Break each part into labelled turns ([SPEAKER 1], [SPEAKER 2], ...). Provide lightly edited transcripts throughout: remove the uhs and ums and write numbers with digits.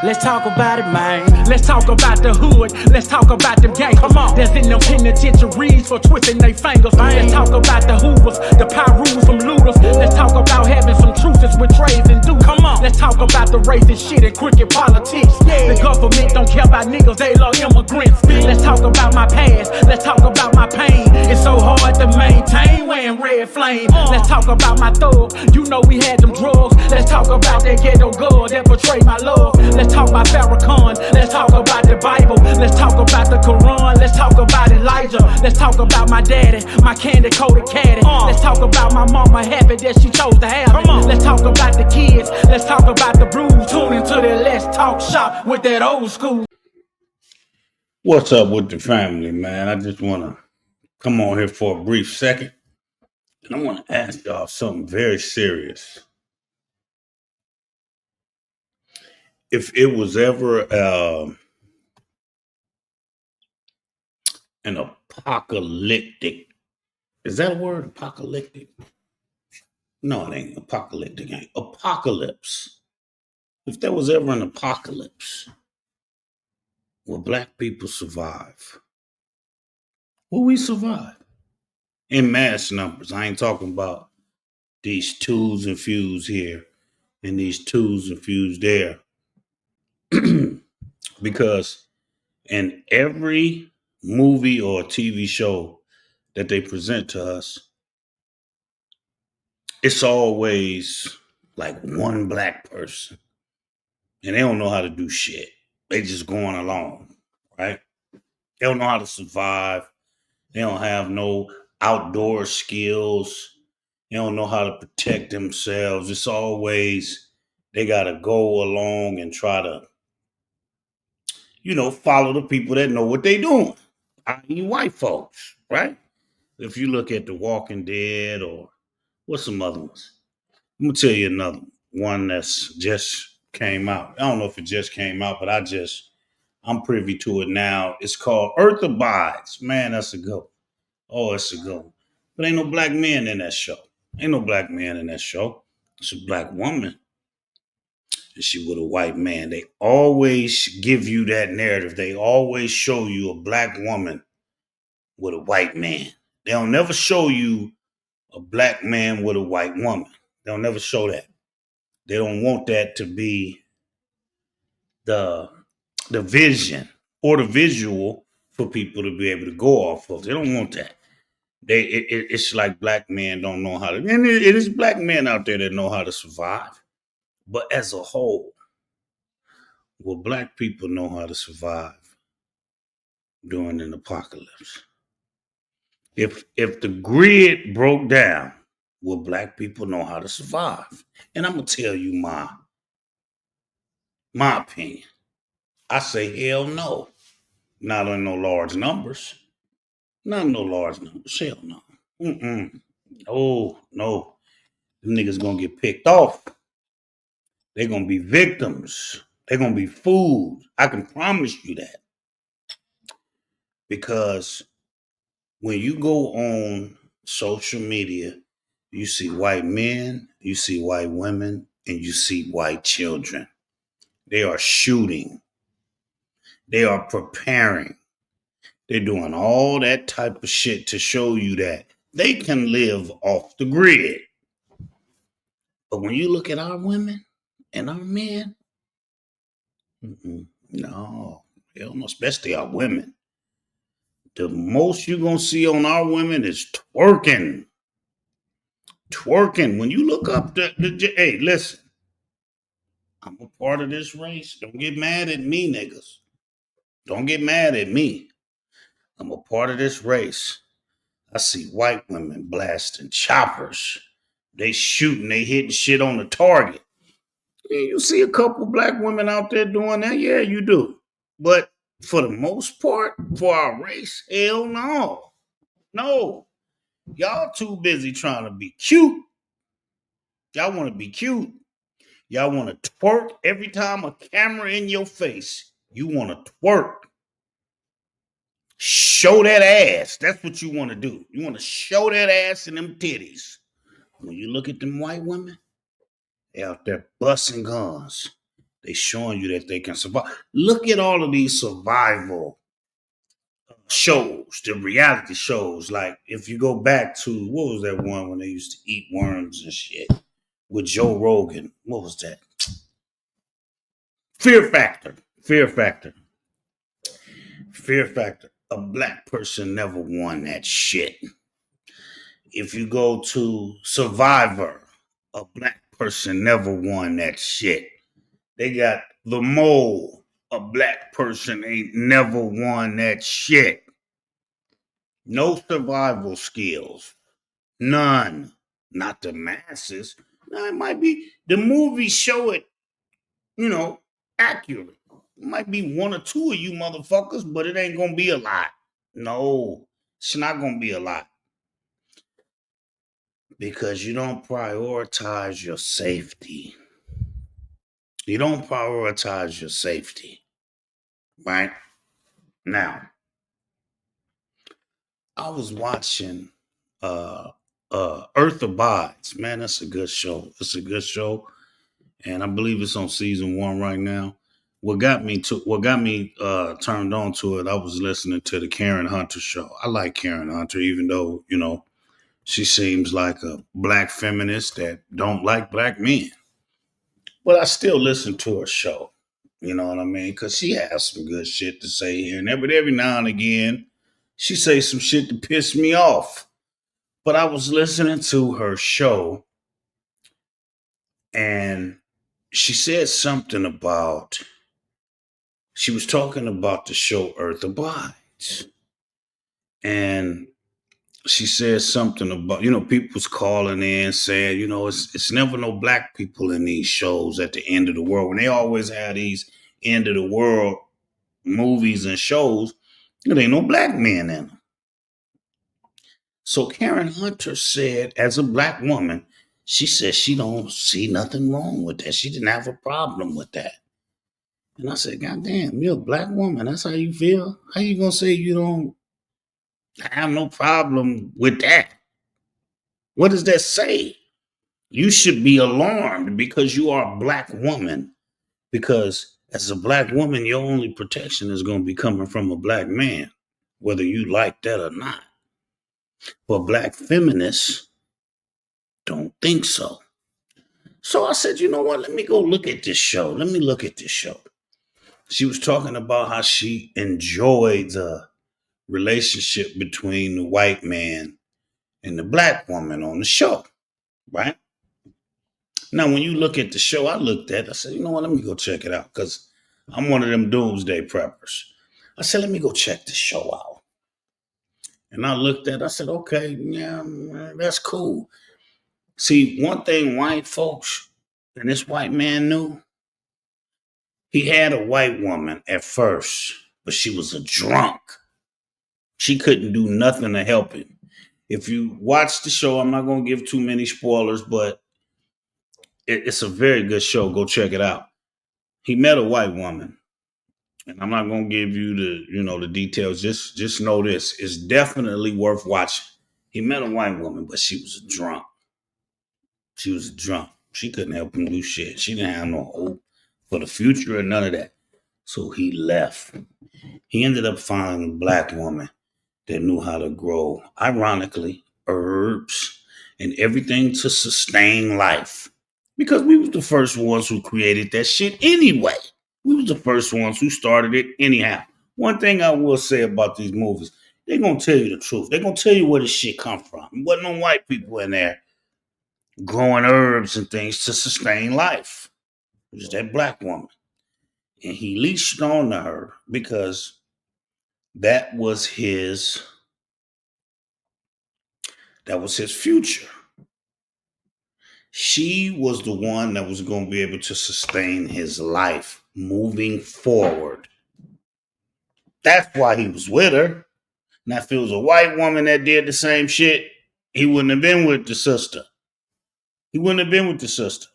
[SPEAKER 1] Let's talk about it, man. Let's talk about the hood. Let's talk about them gangsters. Come on. That's in them penitentiaries for twisting their fingers. Let's talk about the hoovers, the Pyrus from looters. Let's talk about having some truces with trays and dudes. Come on. Let's talk about the racist shit and crooked politics. The government don't care about niggas, they love immigrants. Let's talk about my past. Let's talk about my pain. It's so hard to maintain wearing red flame. Let's talk about my thug. You know we had them drugs. Let's talk about that ghetto girl that betrayed my love. Let's talk about Farrakhan. Let's talk about the Bible. Let's talk about the Quran. Let's talk about Elijah. Let's talk about my daddy, my candy-coated caddy. Let's talk about my mama happy that she chose to have it. Let's talk about the kids. Let's talk about the blues. Tune into the Let's Talk Shop with that old school.
[SPEAKER 2] What's up with the family, man? I just want to come on here for a brief second. And I want to ask y'all something very serious. If it was ever an apocalyptic, is that a word, apocalyptic? No, it ain't apocalyptic, ain't. Apocalypse. If there was ever an apocalypse, will black people survive? Will we survive? In mass numbers. I ain't talking about these twos and fews here and these twos and fews there. Because in every movie or TV show that they present to us, it's always like one black person. And they don't know how to do shit. They just going along, right? They don't know how to survive. They don't have no outdoor skills. They don't know how to protect themselves. It's always they got to go along and try to, follow the people that know what they doing, i.e. white folks, right? If you look at The Walking Dead or what's some other ones? I'm going to tell you another one that's just came out. I don't know if it just came out, but I'm privy to it now. It's called Earth Abides. Man, that's a good one. Oh, it's a good one. But ain't no black men in that show. Ain't no black man in that show. It's a black woman. And she with a white man. They always give you that narrative. They always show you a black woman with a white man. They'll never show you a black man with a white woman. They'll never show that. They don't want that to be the vision or the visual for people to be able to go off of. They don't want that. It's like black men don't know how to, and it is black men out there that know how to survive. But as a whole, will black people know how to survive during an apocalypse? If the grid broke down, will black people know how to survive? And I'm gonna tell you my opinion. I say hell no. Not in no large numbers. Not in no large numbers. Hell no. Oh no. Them niggas gonna get picked off. They're gonna be victims. They're gonna be food. I can promise you that. Because when you go on social media, you see white men, you see white women, and you see white children. They are shooting. They are preparing. They're doing all that type of shit to show you that they can live off the grid. But when you look at our women and our men, no, hell no, especially our women. The most you're going to see on our women is twerking. Twerking. When you look up hey, listen, I'm a part of this race. Don't get mad at me, niggas. Don't get mad at me. I'm a part of this race. I see white women blasting choppers. They shooting, they hitting shit on the target. Yeah, you see a couple black women out there doing that? Yeah, you do. But for the most part, for our race, hell no. No. Y'all too busy trying to be cute. Y'all want to be cute. Y'all want to twerk every time a camera in your face. You want to twerk. Show that ass. That's what you want to do. You want to show that ass and them titties. When you look at them white women, they out there busting guns. They showing you that they can survive. Look at all of these survival shows, the reality shows. Like if you go back to what was that one when they used to eat worms and shit with Joe Rogan? What was that? Fear Factor. Fear Factor. Fear Factor. A black person never won that shit. If you go to Survivor, a black person never won that shit. They got The Mole. A black person ain't never won that shit. No survival skills. None. Not the masses. Now, it might be the movies show it, accurate. It might be one or two of you motherfuckers, but it ain't gonna be a lot. No, it's not gonna be a lot. Because you don't prioritize your safety. You don't prioritize your safety. Right? Now, I was watching Earth Abides. Man, that's a good show. It's a good show. And I believe it's on season 1 right now. What got me turned on to it, I was listening to the Karen Hunter show. I like Karen Hunter, even though, she seems like a black feminist that don't like black men. But I still listen to her show. You know what I mean? Because she has some good shit to say here and there. But every now and again, she says some shit to piss me off. But I was listening to her show, and she said something about, she was talking about the show Earth Abides. And she said something about, people was calling in saying, it's never no black people in these shows at the end of the world. When they always have these end of the world movies and shows, there ain't no black men in them. So Karen Hunter said, as a black woman, she said she don't see nothing wrong with that. She didn't have a problem with that. And I said, God damn, you're a black woman. That's how you feel? How you gonna say you don't have no problem with that? What does that say? You should be alarmed because you are a black woman. Because as a black woman, your only protection is going to be coming from a black man, whether you like that or not. But black feminists don't think so. So I said, you know what? Let me go look at this show. Let me look at this show. She was talking about how she enjoyed the relationship between the white man and the black woman on the show, right? Now, when you look at the show, I said, you know what? Let me go check it out because I'm one of them doomsday preppers. I said, let me go check this show out. And I said, okay, yeah, that's cool. See, one thing white folks and this white man knew, he had a white woman at first, but she was a drunk. She couldn't do nothing to help him. If you watch the show, I'm not going to give too many spoilers, but it's a very good show. Go check it out. He met a white woman. And I'm not gonna give you the details. Just know this. It's definitely worth watching. He met a white woman, but she was a drunk. She was a drunk. She couldn't help him do shit. She didn't have no hope for the future or none of that. So he left. He ended up finding a black woman that knew how to grow, ironically, herbs and everything to sustain life. Because we was the first ones who created that shit anyway. We was the first ones who started it anyhow. One thing I will say about these movies, they're going to tell you the truth. They're going to tell you where this shit come from. There wasn't no white people in there growing herbs and things to sustain life. It was that black woman. And he leashed on to her because that was his future. She was the one that was going to be able to sustain his life moving forward. That's why he was with her. Now, if it was a white woman that did the same shit, he wouldn't have been with the sister. He wouldn't have been with the sister.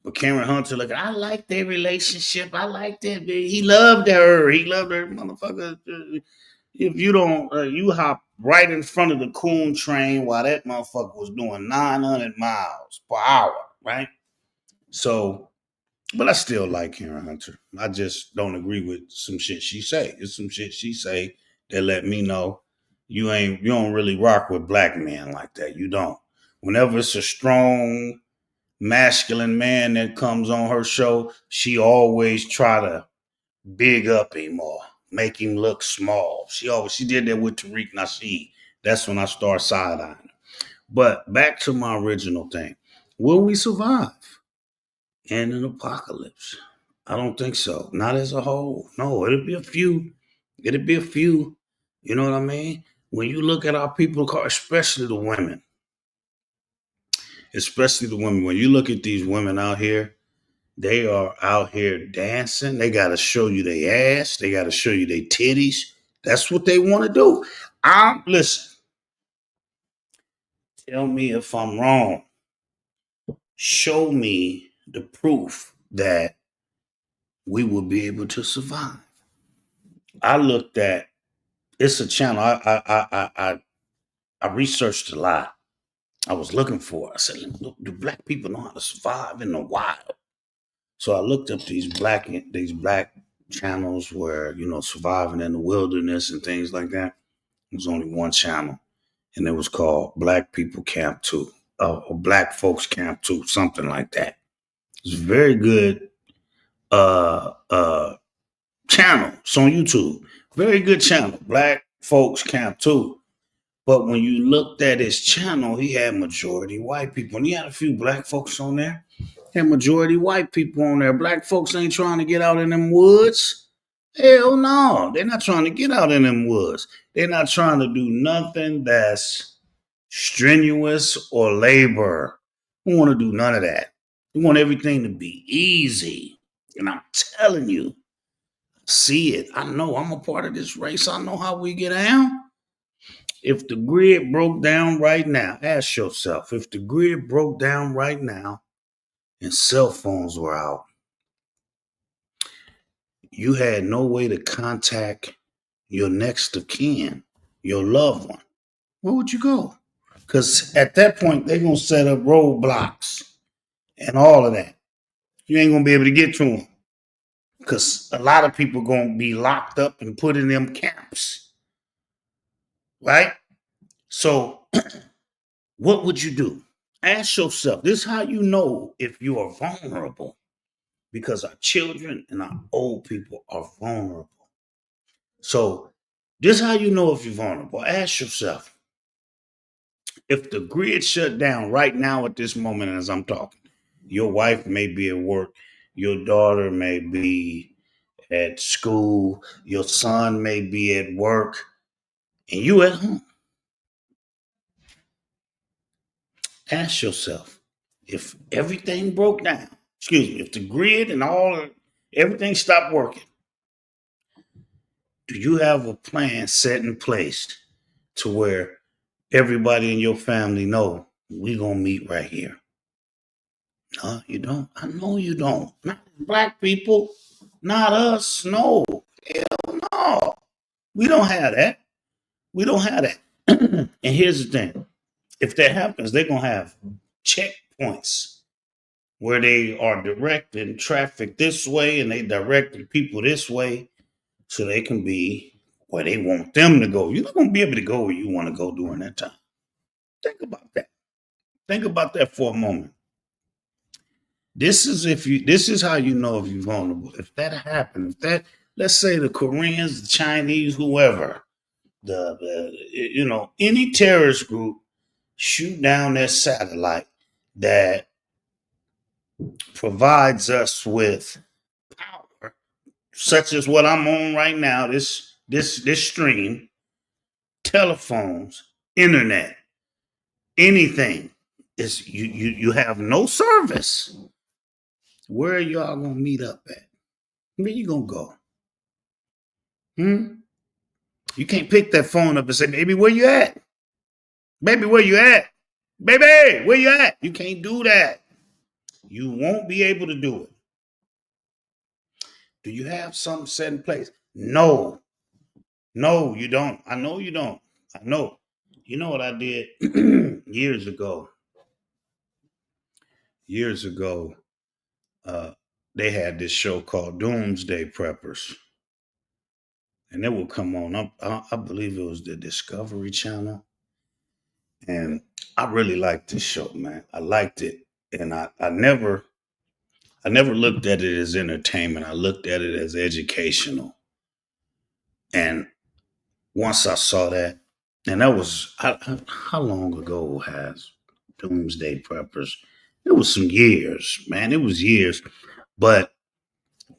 [SPEAKER 2] But Karen Hunter, look, I like their relationship. I like that. He loved her. He loved her, motherfucker. If you don't, you hop right in front of the coon train while that motherfucker was doing 900 miles per hour, right? So But I still like Karen Hunter. I just don't agree with some shit she say. It's some shit she say that let me know you don't really rock with black men like that. You don't. Whenever it's a strong masculine man that comes on her show, she always try to big up him or make him look small. She did that with Tariq Nasheed. That's when I start side eyeing her. But back to my original thing. Will we survive in an apocalypse? I don't think so. Not as a whole. No, it'll be a few. It'll be a few. You know what I mean? When you look at our people, especially the women, when you look at these women out here, they are out here dancing. They got to show you their ass. They got to show you their titties. That's what they want to do. Listen. Tell me if I'm wrong. Show me the proof that we will be able to survive. I looked at. It's a channel. I researched a lot. I was looking for. I said, look, do black people know how to survive in the wild? So I looked up these black channels where surviving in the wilderness and things like that. There's only one channel, and it was called Black People Camp 2, or Black Folks Camp 2, something like that. It's a very good channel. It's on YouTube. Very good channel, Black Folks Camp 2. But when you looked at his channel, he had majority white people. And he had a few black folks on there. He had majority white people on there. Black folks ain't trying to get out in them woods. Hell no. They're not trying to get out in them woods. They're not trying to do nothing that's strenuous or labor. We don't want to do none of that. We want everything to be easy. And I'm telling you, see it. I know I'm a part of this race. I know how we get down. If the grid broke down right now, ask yourself, if the grid broke down right now and cell phones were out, you had no way to contact your next of kin, your loved one, where would you go? Because at that point, they're going to set up roadblocks and all of that. You ain't going to be able to get to them because a lot of people going to be locked up and put in them camps, right? So what would you do? Ask yourself. This is how you know if you are vulnerable, because our children and our old people are vulnerable. So this is how you know if you're vulnerable. Ask yourself, if the grid shut down right now at this moment as I'm talking, your wife may be at work, your daughter may be at school, your son may be at work, and you at home. Ask yourself, if everything broke down, if the grid and everything stopped working, do you have a plan set in place to where everybody in your family know we gonna meet right here? No, you don't. I know you don't. Not black people, not us. No, hell no. We don't have that. We don't have that. And here's the thing: if that happens, they're gonna have checkpoints where they are directing traffic this way and they directing people this way so they can be where they want them to go. You're not going to be able to go where you want to go during that time. Think about that. Think about that for a moment. This is how you know if you're vulnerable. If that happened, let's say the Koreans, the Chinese, whoever, any terrorist group shoot down their satellite that provides us with power, such as what I'm on right now, this stream, telephones, internet, anything. Is you have no service. Where are y'all gonna meet up at? Where you gonna go? You can't pick that phone up and say, baby, where you at? Baby, where you at? Baby, where you at? You can't do that. You won't be able to do it. Do you have something set in place? No. No, you don't. I know you don't. I know. You know what I did years ago? Years ago, they had this show called Doomsday Preppers, and it would come on. I believe it was the Discovery Channel, and I really liked this show, man. I liked it, and I never looked at it as entertainment. I looked at it as educational, and once I saw that, and that was how long ago has Doomsday Preppers? It was some years, man. It was years, but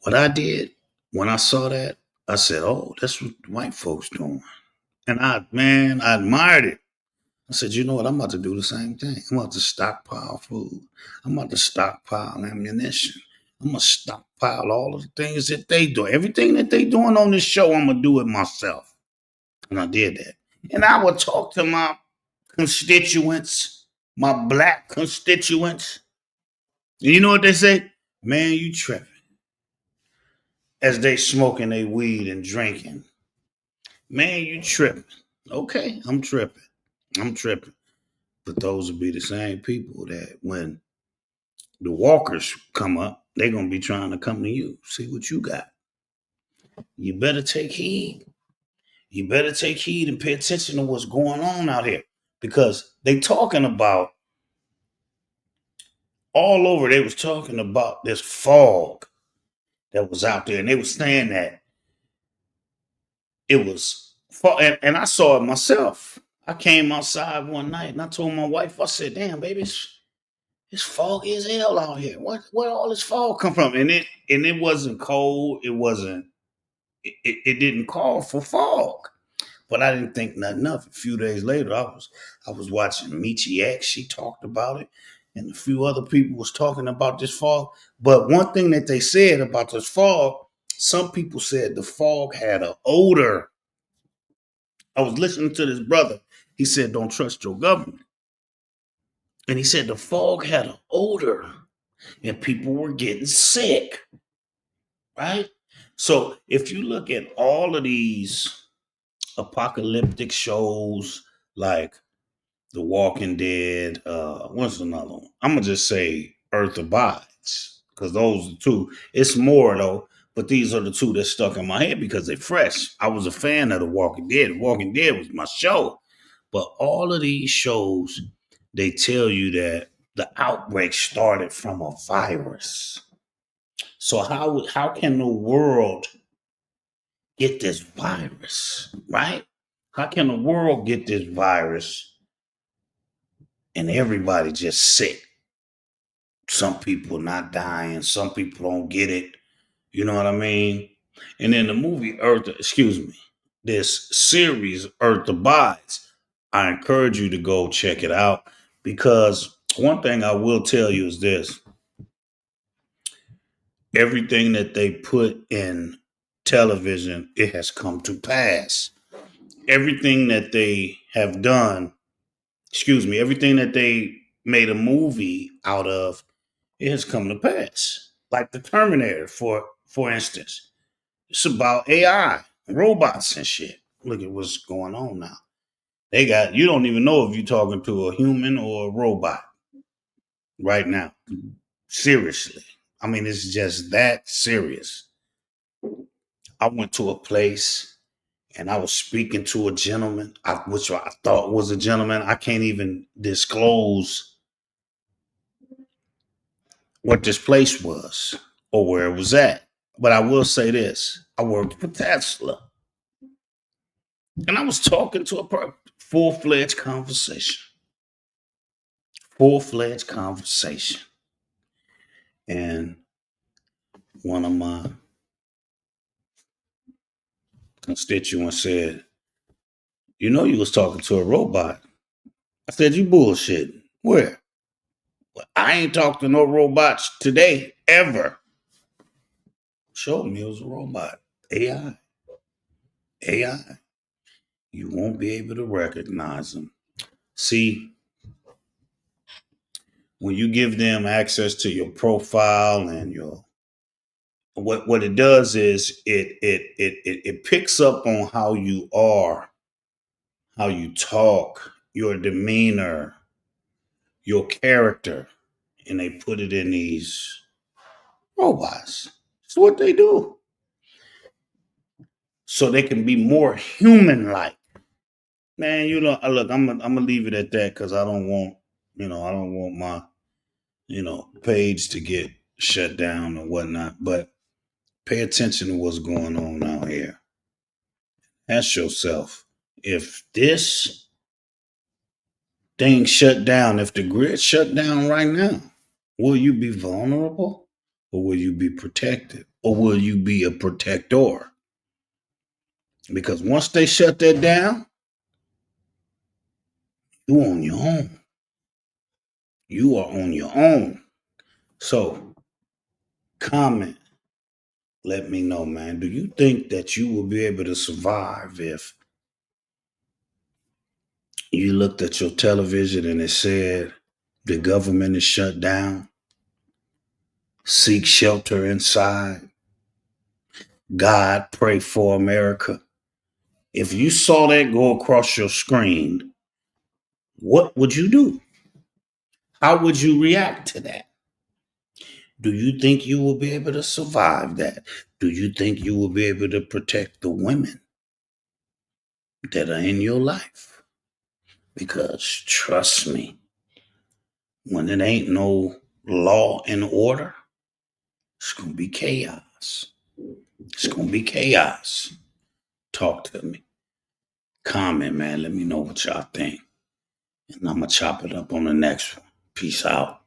[SPEAKER 2] what I did when I saw that, I said, "Oh, that's what white folks doing," and I admired it. I said, "You know what? I'm about to do the same thing. I'm about to stockpile food. I'm about to stockpile ammunition. I'm gonna stockpile all of the things that they do. Everything that they doing on this show, I'm gonna do it myself." And I did that. And I would talk to my constituents, my black constituents. And you know what they say? Man, you tripping. As they smoking their weed and drinking. Man, you tripping. Okay, I'm tripping. I'm tripping. But those will be the same people that when the walkers come up, they're gonna be trying to come to you. See what you got. You better take heed. You better take heed and pay attention to what's going on out here. Because they talking about all over, they was talking about this fog that was out there. And they was saying that it was fog. And I saw it myself. I came outside one night and I told my wife, I said, damn, baby, it's foggy as hell out here. Where all this fog come from? And it wasn't cold. It didn't call for fog. But I didn't think nothing of it. A few days later, I was watching Michi X. She talked about it, and a few other people was talking about this fog. But one thing that they said about this fog, some people said the fog had an odor. I was listening to this brother. He said, "Don't trust your government," and he said the fog had an odor, and people were getting sick. Right. So if you look at all of these apocalyptic shows like The Walking Dead. What's another one? I'm gonna just say Earth Abides because those are two. It's more though, but these are the two that stuck in my head because they're fresh. I was a fan of The Walking Dead. The Walking Dead was my show, but all of these shows they tell you that the outbreak started from a virus. So how can the world get this virus, right? How can the world get this virus and everybody just sick? Some people not dying, some people don't get it. You know what I mean? And then the movie this series Earth Abides. I encourage you to go check it out because one thing I will tell you is this: everything that they put in television, it has come to pass. Everything that they have done, everything that they made a movie out of, it has come to pass. Like the Terminator, for instance, it's about AI, robots and shit. Look at what's going on now. You don't even know if you're talking to a human or a robot right now. Seriously. I mean, it's just that serious. I went to a place and I was speaking to a gentleman, which I thought was a gentleman. I can't even disclose what this place was or where it was at. But I will say this: I worked for Tesla. And I was talking to a full-fledged conversation. Full-fledged conversation. And one of my constituents said, "You know you was talking to a robot." I said, "You bullshit. Where?" "Well, I ain't talked to no robots today, ever." Showed me it was a robot. AI. AI. You won't be able to recognize them. See, when you give them access to your profile and your what it does is it picks up on how you are, how you talk, your demeanor, your character, and they put it in these robots. It's what they do. So they can be more human-like. Man, look, I'm gonna leave it at that because I don't want, I don't want my, page to get shut down or whatnot. But pay attention to what's going on out here. Ask yourself, if this thing shut down, if the grid shut down right now, will you be vulnerable or will you be protected or will you be a protector? Because once they shut that down, you on your own. You are on your own. So comment. Let me know, man. Do you think that you will be able to survive if you looked at your television and it said the government is shut down? Seek shelter inside. God, pray for America. If you saw that go across your screen, what would you do? How would you react to that? Do you think you will be able to survive that? Do you think you will be able to protect the women that are in your life? Because trust me, when it ain't no law and order, it's going to be chaos. It's going to be chaos. Talk to me. Comment, man. Let me know what y'all think. And I'm going to chop it up on the next one. Peace out.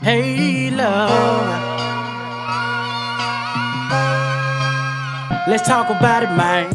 [SPEAKER 1] Hey, love. Let's talk about it, man.